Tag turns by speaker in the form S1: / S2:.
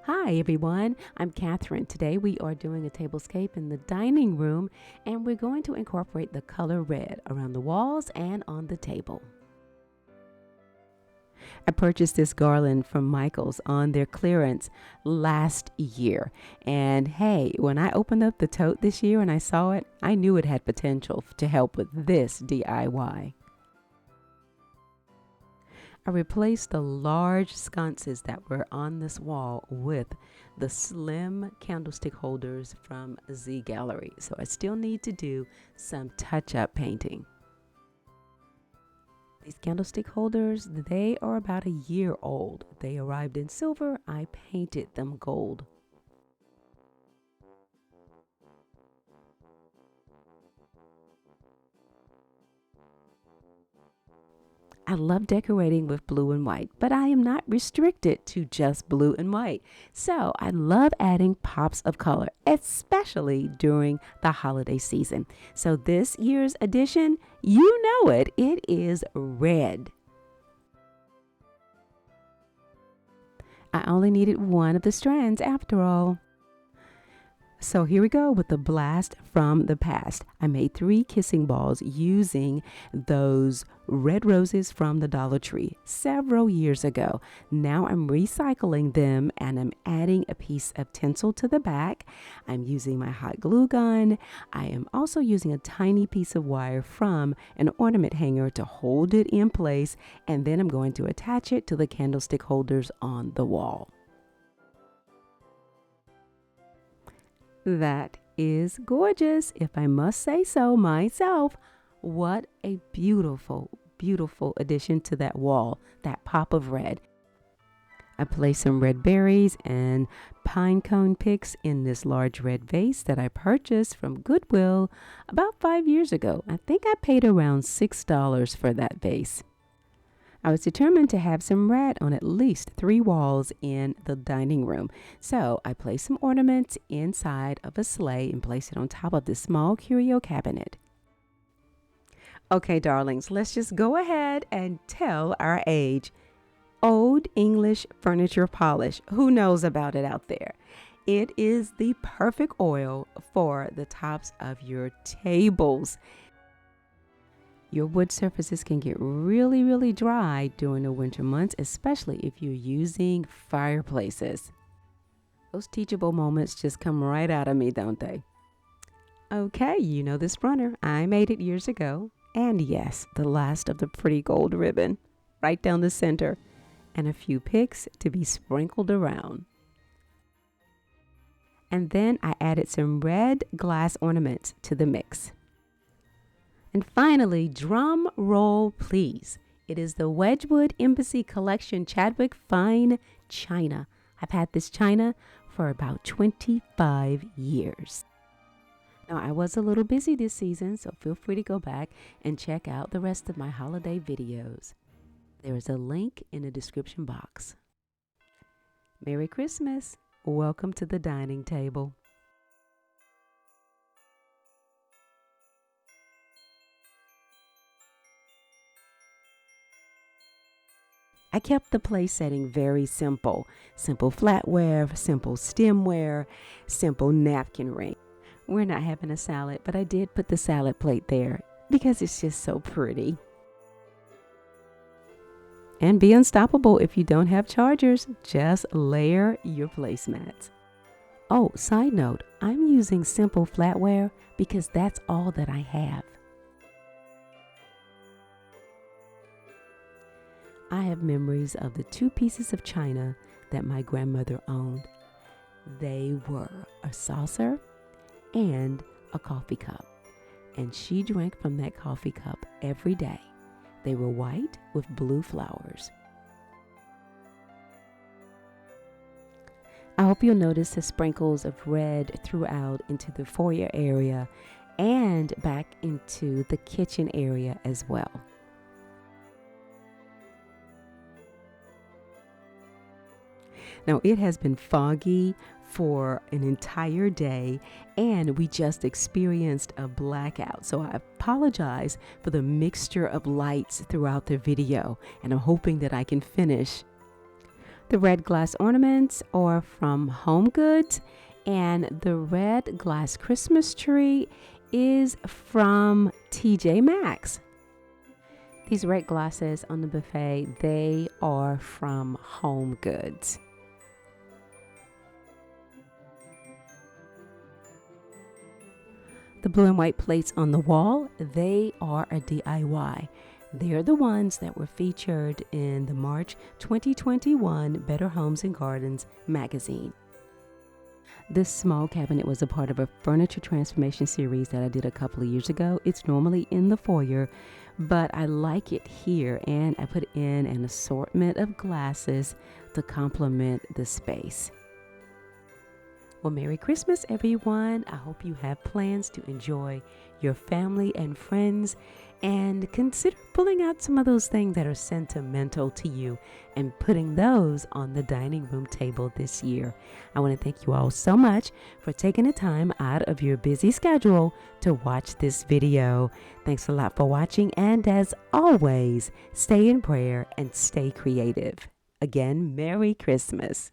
S1: Hi everyone, I'm Catherine. Today we are doing a tablescape in the dining room and we're going to incorporate the color red around the walls and on the table. I purchased this garland from Michael's on their clearance last year. And hey, when I opened up the tote this year and I saw it, I knew it had potential to help with this DIY. I replaced the large sconces that were on this wall with the slim candlestick holders from Z Gallery. So I still need to do some touch-up painting. These candlestick holders, they are about a year old. They arrived in silver. I painted them gold. I love decorating with blue and white, but I am not restricted to just blue and white. So I love adding pops of color, especially during the holiday season. So this year's edition, you know it, it is red. I only needed one of the strands after all. So here we go with the blast from the past. I made 3 kissing balls using those red roses from the Dollar Tree several years ago. Now I'm recycling them and I'm adding a piece of tinsel to the back. I'm using my hot glue gun. I am also using a tiny piece of wire from an ornament hanger to hold it in place, and then I'm going to attach it to the candlestick holders on the wall. That is gorgeous, if I must say so myself. What a beautiful, beautiful addition to that wall, that pop of red. I placed some red berries and pine cone picks in this large red vase that I purchased from Goodwill about 5 years ago. I think I paid around $6 for that vase. I was determined to have some red on at least 3 walls in the dining room. So I placed some ornaments inside of a sleigh and placed it on top of this small curio cabinet. Okay, darlings, let's just go ahead and tell our age. Old English furniture polish. Who knows about it out there? It is the perfect oil for the tops of your tables. Your wood surfaces can get really, really dry during the winter months, especially if you're using fireplaces. Those teachable moments just come right out of me, don't they? Okay, you know this runner. I made it years ago. And yes, the last of the pretty gold ribbon, right down the center, and a few picks to be sprinkled around. And then I added some red glass ornaments to the mix. And finally, drum roll please. It is the Wedgwood Embassy Collection Chadwick Fine China. I've had this china for about 25 years. Now, I was a little busy this season, so feel free to go back and check out the rest of my holiday videos. There is a link in the description box. Merry Christmas. Welcome to the dining table. I kept the place setting very simple. Simple flatware, simple stemware, simple napkin ring. We're not having a salad, but I did put the salad plate there because it's just so pretty. And be unstoppable if you don't have chargers. Just layer your placemats. Oh, side note, I'm using simple flatware because that's all that I have. I have memories of the 2 pieces of china that my grandmother owned. They were a saucer and a coffee cup, and she drank from that coffee cup every day. They were white with blue flowers. I hope you'll notice the sprinkles of red throughout into the foyer area and back into the kitchen area as well. Now, it has been foggy for an entire day, and we just experienced a blackout. So I apologize for the mixture of lights throughout the video, and I'm hoping that I can finish The red glass ornaments are from Home Goods, and the red glass Christmas tree is from TJ Maxx. These red glasses on the buffet, they are from Home Goods. The blue and white plates on the wall, they are a DIY. They're the ones that were featured in the March 2021 Better Homes and Gardens magazine. This small cabinet was a part of a furniture transformation series that I did a couple of years ago. It's normally in the foyer, but I like it here, and I put in an assortment of glasses to complement the space. Well, Merry Christmas, everyone. I hope you have plans to enjoy your family and friends, and consider pulling out some of those things that are sentimental to you and putting those on the dining room table this year. I want to thank you all so much for taking the time out of your busy schedule to watch this video. Thanks a lot for watching, and as always, stay in prayer and stay creative. Again, Merry Christmas.